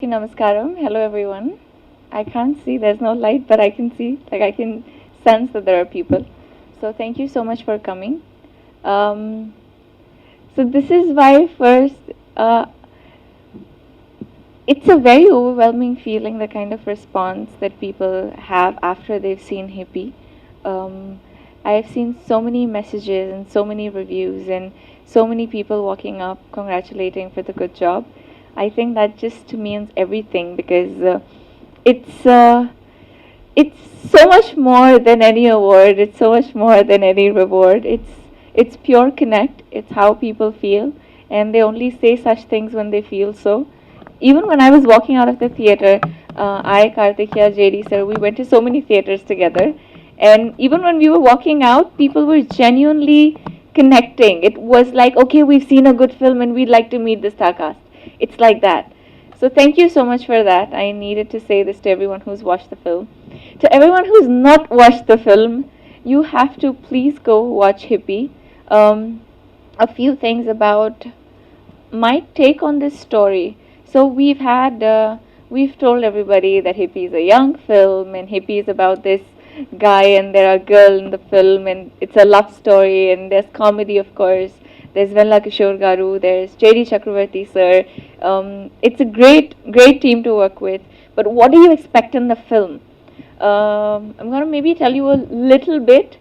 Namaskaram. Hello, everyone. I can't see, there's no light, but I can see, like, I can sense that there are people. So, thank you so much for coming. Um, so, this is why, first, uh, it's a very overwhelming feeling, the kind of response that people have after they've seen Hippie. Um, I've seen so many messages and so many reviews and so many people walking up congratulating for the good job. I think that just means everything because it's uh, it's so much more than any award. It's so much more than any reward. It's pure connect. It's how people feel, and they only say such things when they feel so. Even when I was walking out of the theater, I, Karthikya, JD sir, we went to so many theaters together, and even when we were walking out, people were genuinely connecting. It was like, okay, we've seen a good film, and we'd like to meet the star cast. It's like that. So thank you so much for that. I needed to say this to everyone who's watched the film. To everyone who's not watched the film, you have to please go watch Hippie. A few things about my take on this story. So we've told everybody that Hippie is a young film, and Hippie is about this guy and there are girl in the film, and it's a love story, and there's comedy, of course. There's Venla Kishore Garu, there's J.D. Chakravarti sir. It's a great team to work with. But what do you expect in the film? I'm going to maybe tell you a little bit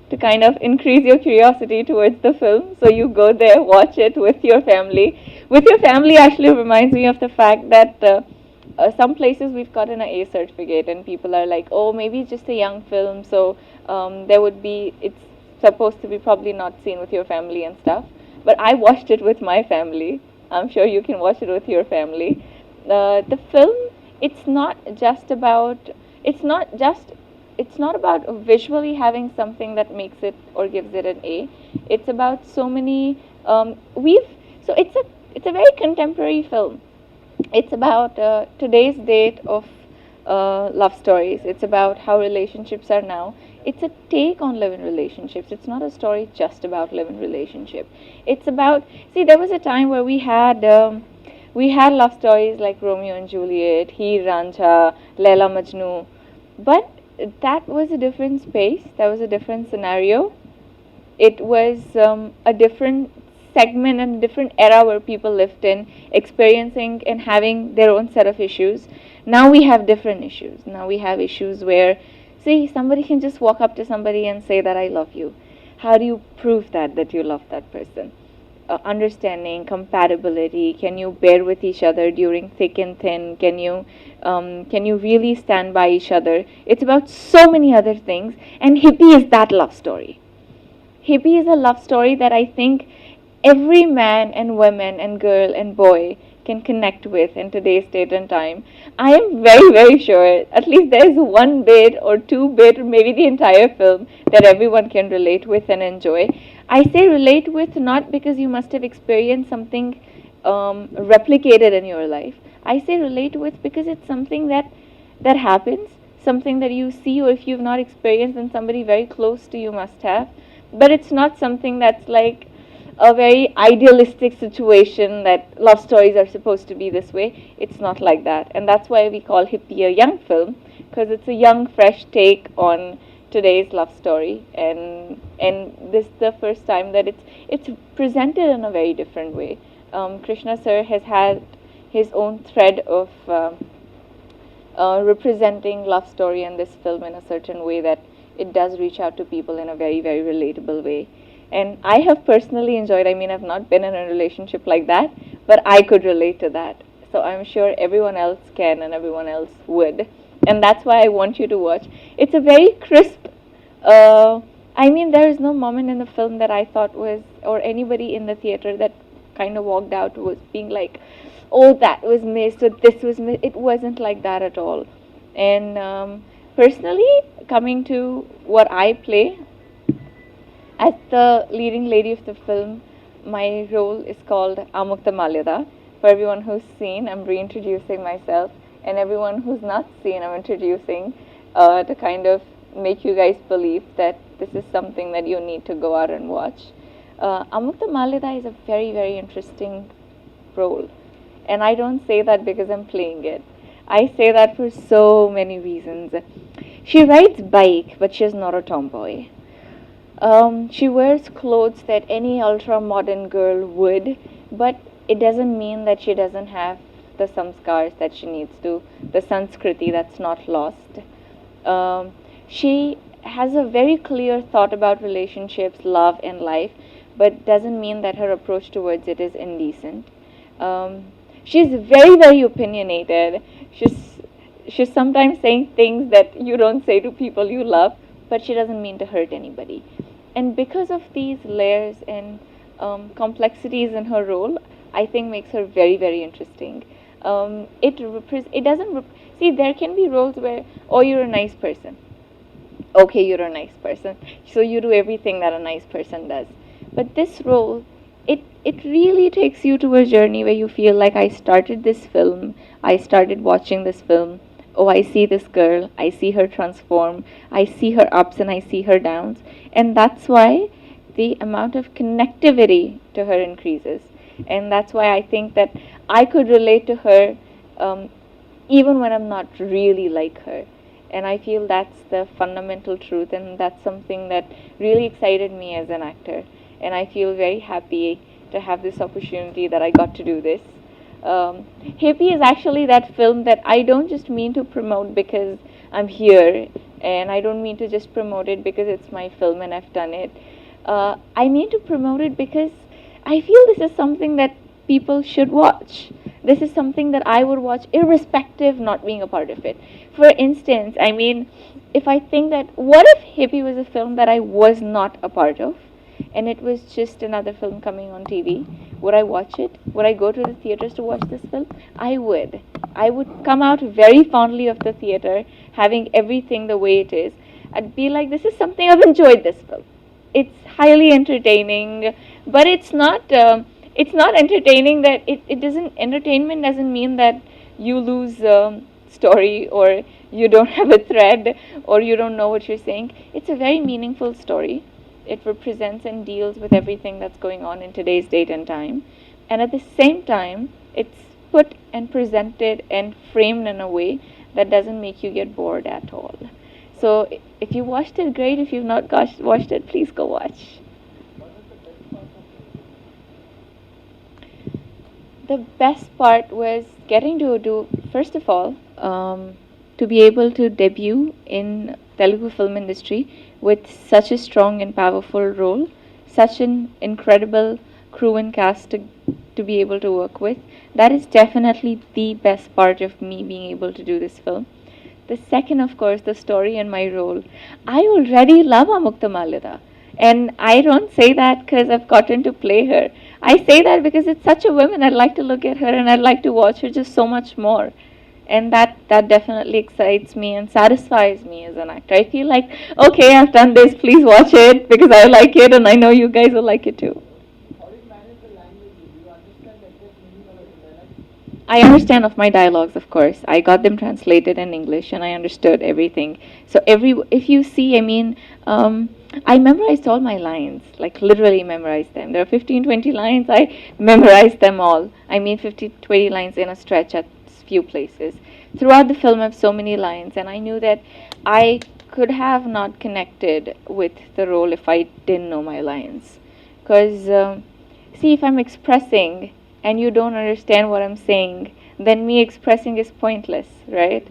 to kind of increase your curiosity towards the film. So you go there, watch it with your family. With your family actually reminds me of the fact that some places we've gotten an A certificate, and people are like, oh, maybe it's just a young film, so it's supposed to be probably not seen with your family and stuff. But I watched it with my family. I'm sure you can watch it with your family. The film, it's not just about, it's not just it's not about visually having something that makes it or gives it an A. It's about so many. We've so it's a very contemporary film. It's about today's date of love stories. It's about how relationships are now. It's a take on live-in relationships. It's not a story just about live-in relationship. It's about, see, there was a time where we had love stories like Romeo and Juliet, Heer Ranjha, Laila Majnu, but that was a different space. That was a different scenario. It was a different segment and a different era where people lived in, experiencing and having their own set of issues. Now we have different issues. Now we have issues where, see, somebody can just walk up to somebody and say that I love you. How do you prove that you love that person? Understanding, compatibility. Can you bear with each other during thick and thin? Can you really stand by each other? It's about so many other things, and Hippie is that love story. Hippie is a love story that I think every man and woman and girl and boy can connect with in today's date and time. I am very sure at least there's one bit or two bit or maybe the entire film that everyone can relate with and enjoy. I say relate with not because you must have experienced something replicated in your life. I say relate with because it's something that happens, something that you see, or if you've not experienced, then somebody very close to you must have. But it's not something that's like a very idealistic situation that love stories are supposed to be this way. It's not like that, and that's why we call Hippie a young film, because it's a young, fresh take on today's love story, and this is the first time that it's presented in a very different way. Krishna sir has had his own thread of representing love story in this film in a certain way that it does reach out to people in a very relatable way. And I have personally enjoyed, I mean, I've not been in a relationship like that, but I could relate to that. So I'm sure everyone else can and everyone else would. And that's why I want you to watch. It's a very crisp, I mean, there is no moment in the film that I thought was, or anybody in the theater that kind of walked out was being like, oh, that was missed, or this was missed. It wasn't like that at all. And personally, coming to what I play, as the leading lady of the film, my role is called Amukta Malyada. For everyone who's seen, I'm reintroducing myself, and everyone who's not seen, I'm introducing to kind of make you guys believe that this is something that you need to go out and watch. Amukta Malyada is a very interesting role. And I don't say that because I'm playing it. I say that for so many reasons. She rides bike, but she's not a tomboy. She wears clothes that any ultra modern girl would, but it doesn't mean that she doesn't have the samskars that she needs to, the sanskriti that's not lost. She has a very clear thought about relationships, love, and life, but doesn't mean that her approach towards it is indecent. Um, she's very, very opinionated. She's she's sometimes saying things that you don't say to people you love, but she doesn't mean to hurt anybody. And because of these layers and complexities in her role, I think makes her very, very interesting. It doesn't see, there can be roles where, oh, you're a nice person, okay, you're a nice person, so you do everything that a nice person does. But this role, it really takes you to a journey where you feel like, I started watching this film, oh, I see this girl, I see her transform, I see her ups and I see her downs. And that's why the amount of connectivity to her increases. And that's why I think that I could relate to her, um, even when I'm not really like her. And I feel that's the fundamental truth, and that's something that really excited me as an actor. And I feel very happy to have this opportunity that I got to do this. Hippi is actually that film that I don't just mean to promote because I'm here, and I don't mean to just promote it because it's my film and I've done it. I mean to promote it because I feel this is something that people should watch. This is something that I would watch irrespective not being a part of it. For instance, I mean, if I think that, what if Hippie was a film that I was not a part of, and it was just another film coming on TV? Would I watch it? Would I go to the theaters to watch this film? I would. I would come out very fondly of the theater, having everything the way it is. I'd be like, this is something I've enjoyed this film. It's highly entertaining, but it's not entertaining that it doesn't, entertainment doesn't mean that you lose story, or you don't have a thread, or you don't know what you're saying. It's a very meaningful story. It represents and deals with everything that's going on in today's date and time, and at the same time it's put and presented and framed in a way that doesn't make you get bored at all. So if you watched it, great. If you've not watched it, please go watch. The best part was getting to do, first of all, to be able to debut in Telugu film industry with such a strong and powerful role, such an incredible crew and cast to be able to work with. That is definitely the best part of me being able to do this film. The second, of course, the story and my role. I already love Amukta Malida. And I don't say that because I've gotten to play her. I say that because it's such a woman. I'd like to look at her and I'd like to watch her just so much more. And that definitely excites me and satisfies me as an actor. I feel like, okay, I've done this, please watch it because I like it and I know you guys will like it too. I understand of my dialogues, of course. I got them translated in English, and I understood everything. So if you see, I mean, I memorized all my lines, like literally memorized them. There are 15, 20 lines. I memorized them all. I mean, 50, 20 lines in a stretch at few places. Throughout the film, I have so many lines, and I knew that I could have not connected with the role if I didn't know my lines. Because, see, if I'm expressing and you don't understand what I'm saying, then me expressing is pointless, right?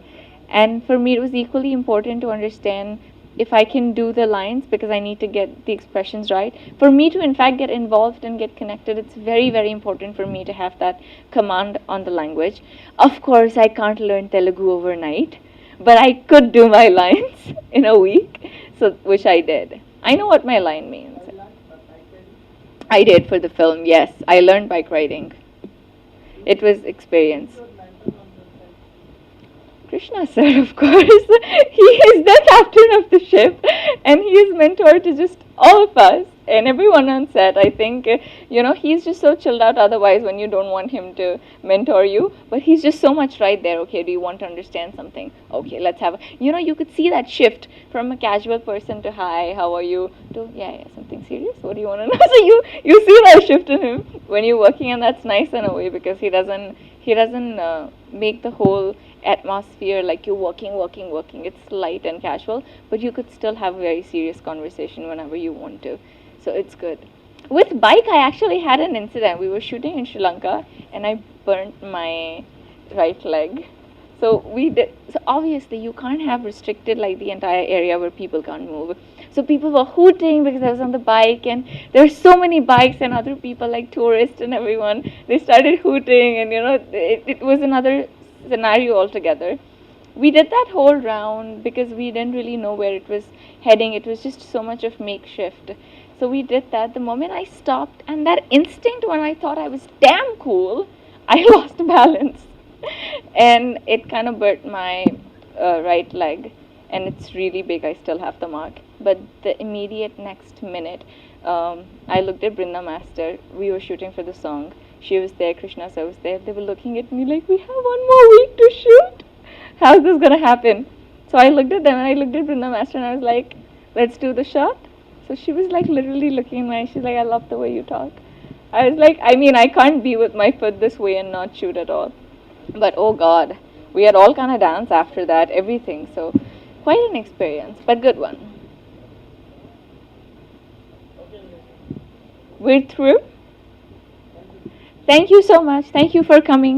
And for me, it was equally important to understand if I can do the lines because I need to get the expressions right. For me to, in fact, get involved and get connected, it's very, very important for me to have that command on the language. Of course, I can't learn Telugu overnight, but I could do my lines in a week, so which I did. I know what my line means. I did for the film, yes. I learned bike riding. It was experience. Krishna sir, of course. He is the captain of the ship, and he is mentor to just all of us and everyone on set. I think, he's just so chilled out otherwise when you don't want him to mentor you. But he's just so much right there. Okay, do you want to understand something? Okay, let's have you could see that shift from a casual person to hi, how are you, to yeah, something serious. What do you want to know? So you see that shift in him when you're working, and that's nice in a way because He doesn't make the whole atmosphere like you're working. It's light and casual, but you could still have a very serious conversation whenever you want to. So it's good. With bike, I actually had an incident. We were shooting in Sri Lanka, and I burnt my right leg. So we did. So obviously, you can't have restricted like the entire area where people can't move. So people were hooting because I was on the bike, and there were so many bikes and other people like tourists and everyone. They started hooting, and it was another scenario altogether. We did that whole round because we didn't really know where it was heading. It was just so much of makeshift. So we did that. The moment I stopped, and that instinct when I thought I was damn cool, I lost balance. And it kind of burnt my right leg. And it's really big. I still have the mark. But the immediate next minute, I looked at Brinda Master. We were shooting for the song. She was there, Krishna sir was there. They were looking at me like, we have 1 more week to shoot. How's this gonna happen? So I looked at them and I looked at Brinda Master and I was like, let's do the shot. So she was like literally looking at me. She's like, I love the way you talk. I was like, I mean, I can't be with my foot this way and not shoot at all. But oh god, we had all kind of dance after that, everything. So quite an experience, but good one. We're through. Thank you so much. Thank you for coming.